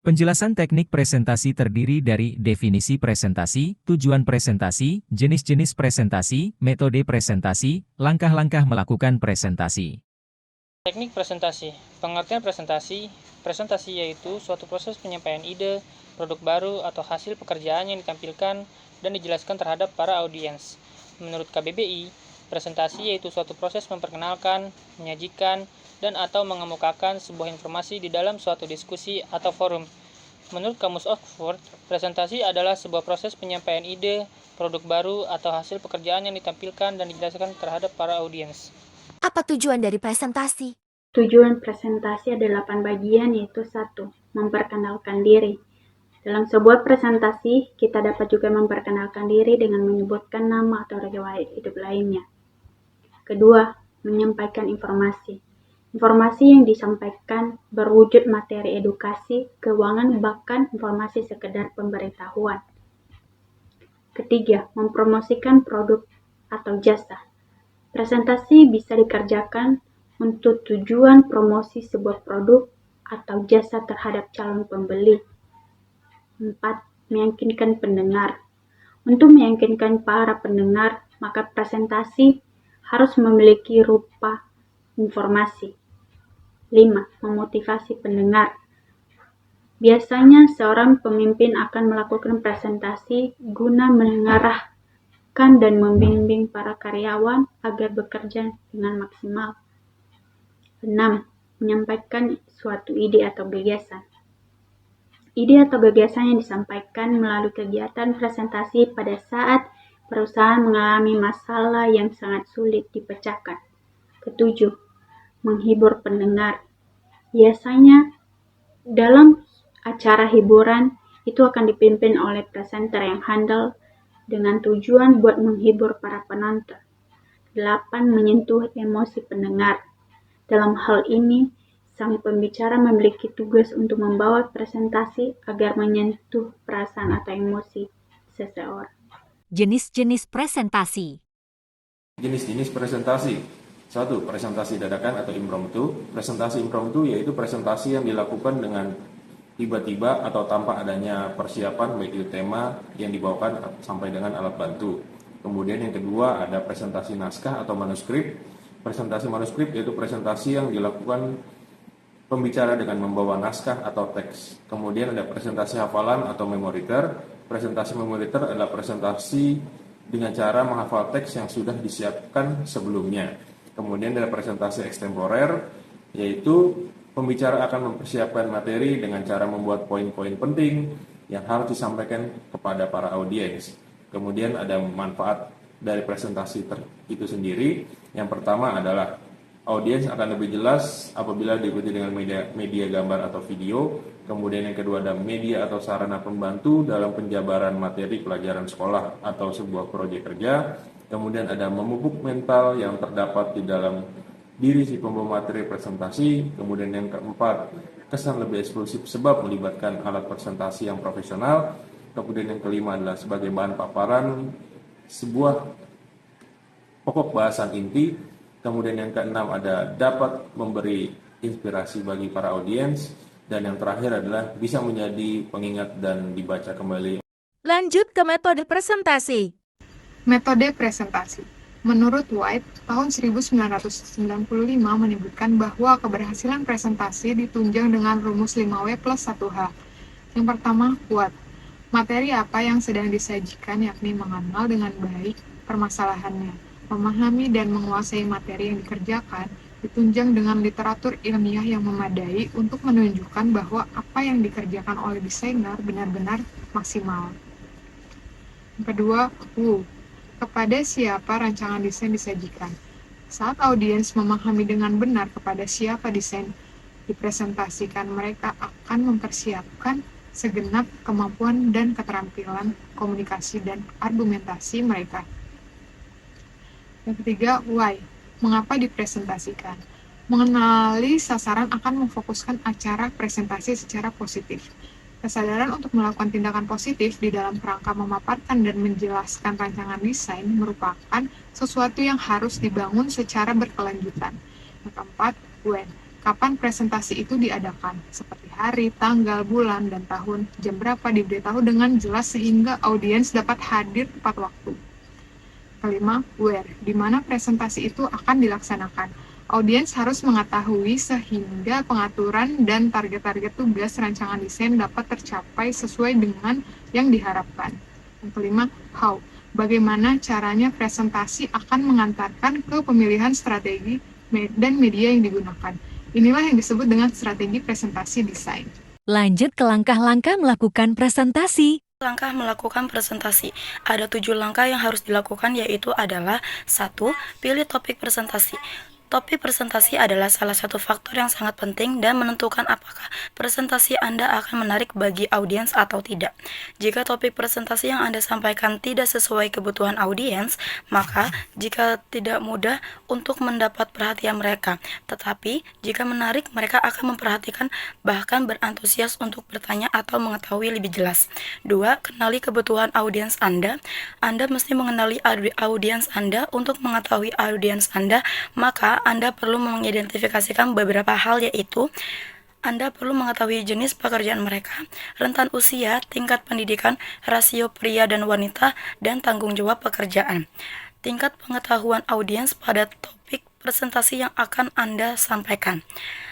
Penjelasan teknik presentasi terdiri dari definisi presentasi, tujuan presentasi, jenis-jenis presentasi, metode presentasi, langkah-langkah melakukan presentasi. Teknik presentasi. Pengertian presentasi. Presentasi yaitu suatu proses penyampaian ide, produk baru, atau hasil pekerjaan yang ditampilkan dan dijelaskan terhadap para audiens. Menurut KBBI, presentasi yaitu suatu proses memperkenalkan, menyajikan, dan atau mengemukakan sebuah informasi di dalam suatu diskusi atau forum. Menurut Kamus Oxford, presentasi adalah sebuah proses penyampaian ide, produk baru, atau hasil pekerjaan yang ditampilkan dan dijelaskan terhadap para audiens. Apa tujuan dari presentasi? Tujuan presentasi ada 8 bagian, yaitu 1. Memperkenalkan diri. Dalam sebuah presentasi, kita dapat juga memperkenalkan diri dengan menyebutkan nama atau riwayat hidup lainnya. Kedua, menyampaikan informasi. Informasi yang disampaikan berwujud materi edukasi, keuangan, bahkan informasi sekedar pemberitahuan. Ketiga, mempromosikan produk atau jasa. Presentasi bisa dikerjakan untuk tujuan promosi sebuah produk atau jasa terhadap calon pembeli. 4. Meyakinkan pendengar. Untuk meyakinkan para pendengar, maka presentasi harus memiliki rupa informasi. 5. Memotivasi pendengar. Biasanya seorang pemimpin akan melakukan presentasi guna mengarahkan dan membimbing para karyawan agar bekerja dengan maksimal. 6. Menyampaikan suatu ide atau gagasan. Ide atau gagasan yang disampaikan melalui kegiatan presentasi pada saat perusahaan mengalami masalah yang sangat sulit dipecahkan. Ketujuh, menghibur pendengar. Biasanya dalam acara hiburan itu akan dipimpin oleh presenter yang handal dengan tujuan buat menghibur para penonton. 8. Menyentuh emosi pendengar. Dalam hal ini, sang pembicara memiliki tugas untuk membawa presentasi agar menyentuh perasaan atau emosi seseorang. Jenis-jenis presentasi. Jenis-jenis presentasi. 1. Presentasi dadakan atau impromptu. Presentasi impromptu yaitu presentasi yang dilakukan dengan tiba-tiba atau tanpa adanya persiapan baik itu tema yang dibawakan sampai dengan alat bantu. Kemudian yang kedua ada presentasi naskah atau manuskrip. Presentasi manuskrip yaitu presentasi yang dilakukan pembicara dengan membawa naskah atau teks. Kemudian ada presentasi hafalan atau memoriter. Presentasi memoriter adalah presentasi dengan cara menghafal teks yang sudah disiapkan sebelumnya. Kemudian ada presentasi ekstemporer, yaitu pembicara akan mempersiapkan materi dengan cara membuat poin-poin penting yang harus disampaikan kepada para audiens. Kemudian ada manfaat dari presentasi itu sendiri. Yang pertama adalah audiens akan lebih jelas apabila diikuti dengan media gambar atau video. Kemudian yang kedua ada media atau sarana pembantu dalam penjabaran materi pelajaran sekolah atau sebuah proyek kerja. Kemudian ada memupuk mental yang terdapat di dalam diri si pembawa materi presentasi. Kemudian yang keempat, kesan lebih eksklusif sebab melibatkan alat presentasi yang profesional. Kemudian yang kelima adalah sebagai bahan paparan sebuah pokok bahasan inti. Kemudian yang keenam ada dapat memberi inspirasi bagi para audiens. Dan yang terakhir adalah bisa menjadi pengingat dan dibaca kembali. Lanjut ke metode presentasi. Metode presentasi. Menurut White, tahun 1995 menyebutkan bahwa keberhasilan presentasi ditunjang dengan rumus 5W plus 1H. Yang pertama, kuat. Materi apa yang sedang disajikan yakni mengenal dengan baik permasalahannya, memahami dan menguasai materi yang dikerjakan, ditunjang dengan literatur ilmiah yang memadai untuk menunjukkan bahwa apa yang dikerjakan oleh desainer benar-benar maksimal. Yang kedua, who. Kepada siapa rancangan desain disajikan. Saat audiens memahami dengan benar kepada siapa desain dipresentasikan, mereka akan mempersiapkan segenap kemampuan dan keterampilan komunikasi dan argumentasi mereka. Yang ketiga, why. Mengapa dipresentasikan? Mengenali sasaran akan memfokuskan acara presentasi secara positif. Kesadaran untuk melakukan tindakan positif di dalam kerangka memaparkan dan menjelaskan rancangan desain merupakan sesuatu yang harus dibangun secara berkelanjutan. Yang keempat, when. kapan presentasi itu diadakan, seperti hari, tanggal, bulan, dan tahun, jam berapa diberitahu dengan jelas sehingga audiens dapat hadir tepat waktu. Kelima, where, di mana presentasi itu akan dilaksanakan. Audiens harus mengetahui sehingga pengaturan dan target-target tugas rancangan desain dapat tercapai sesuai dengan yang diharapkan. Yang kelima, how, bagaimana caranya presentasi akan mengantarkan ke pemilihan strategi dan media yang digunakan. Inilah yang disebut dengan strategi presentasi desain. Lanjut ke langkah-langkah melakukan presentasi. Langkah melakukan presentasi. Ada 7 langkah yang harus dilakukan, yaitu adalah 1. Pilih topik presentasi. Topik presentasi adalah salah satu faktor yang sangat penting dan menentukan apakah presentasi Anda akan menarik bagi audiens atau tidak. Jika topik presentasi yang Anda sampaikan tidak sesuai kebutuhan audiens, maka jika tidak mudah untuk mendapat perhatian mereka. Tetapi, jika menarik, mereka akan memperhatikan bahkan berantusias untuk bertanya atau mengetahui lebih jelas. 2. Kenali kebutuhan audiens Anda. Anda mesti mengenali audiens Anda. Untuk mengetahui audiens Anda, maka Anda perlu mengidentifikasikan beberapa hal, yaitu Anda perlu mengetahui jenis pekerjaan mereka, rentan usia, tingkat pendidikan, rasio pria dan wanita, dan tanggung jawab pekerjaan. Tingkat pengetahuan audiens pada topik presentasi yang akan Anda sampaikan.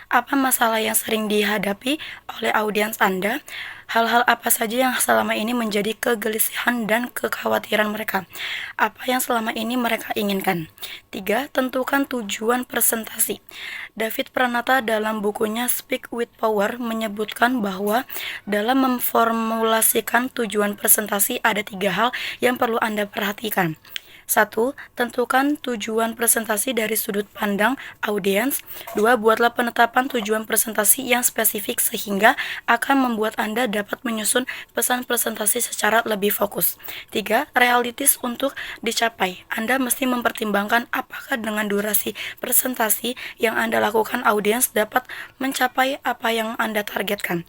Apa masalah yang sering dihadapi oleh audiens Anda? Hal-hal apa saja yang selama ini menjadi kegelisahan dan kekhawatiran mereka? Apa yang selama ini mereka inginkan? 3. Tentukan tujuan presentasi. David Pranata dalam bukunya Speak with Power menyebutkan bahwa dalam memformulasikan tujuan presentasi ada 3 hal yang perlu Anda perhatikan. 1. Tentukan tujuan presentasi dari sudut pandang audiens. 2. Buatlah penetapan tujuan presentasi yang spesifik sehingga akan membuat Anda dapat menyusun pesan presentasi secara lebih fokus. 3. Realistis untuk dicapai. Anda mesti mempertimbangkan apakah dengan durasi presentasi yang Anda lakukan audiens dapat mencapai apa yang Anda targetkan.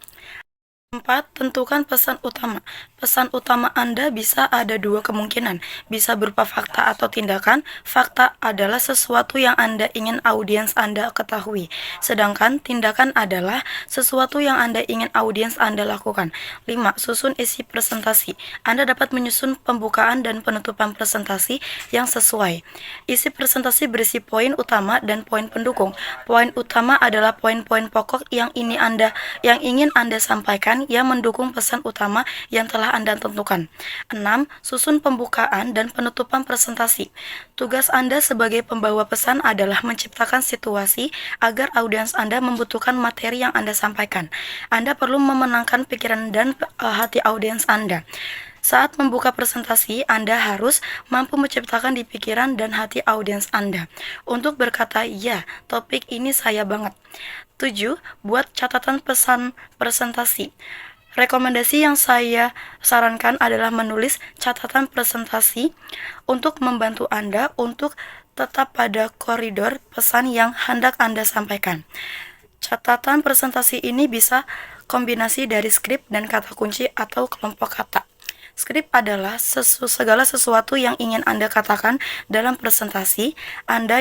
4. Tentukan pesan utama. Pesan utama Anda bisa ada 2 kemungkinan, bisa berupa fakta atau tindakan. Fakta adalah sesuatu yang Anda ingin audiens Anda ketahui, sedangkan tindakan adalah sesuatu yang Anda ingin audiens Anda lakukan. 5. Susun isi presentasi. Anda dapat menyusun pembukaan dan penutupan presentasi yang sesuai. Isi presentasi berisi poin utama dan poin pendukung. Poin utama adalah poin-poin pokok yang ingin Anda sampaikan yang mendukung pesan utama yang telah Anda tentukan. 6. Susun pembukaan dan penutupan presentasi. Tugas Anda sebagai pembawa pesan adalah menciptakan situasi agar audiens Anda membutuhkan materi yang Anda sampaikan. Anda perlu memenangkan pikiran dan hati audiens Anda. Saat membuka presentasi, Anda harus mampu menciptakan di pikiran dan hati audiens Anda untuk berkata, "Ya, topik ini saya banget." 7. Buat catatan pesan presentasi. Rekomendasi yang saya sarankan adalah menulis catatan presentasi untuk membantu Anda untuk tetap pada koridor pesan yang hendak Anda sampaikan. Catatan presentasi ini bisa kombinasi dari skrip dan kata kunci atau kelompok kata. Skrip adalah segala sesuatu yang ingin Anda katakan dalam presentasi Anda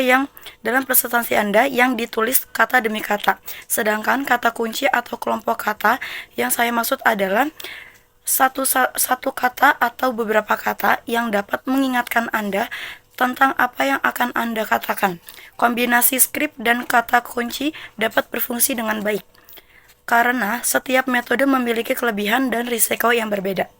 yang ditulis kata demi kata. Sedangkan kata kunci atau kelompok kata yang saya maksud adalah satu kata atau beberapa kata yang dapat mengingatkan Anda tentang apa yang akan Anda katakan. Kombinasi skrip dan kata kunci dapat berfungsi dengan baik, karena setiap metode memiliki kelebihan dan risiko yang berbeda.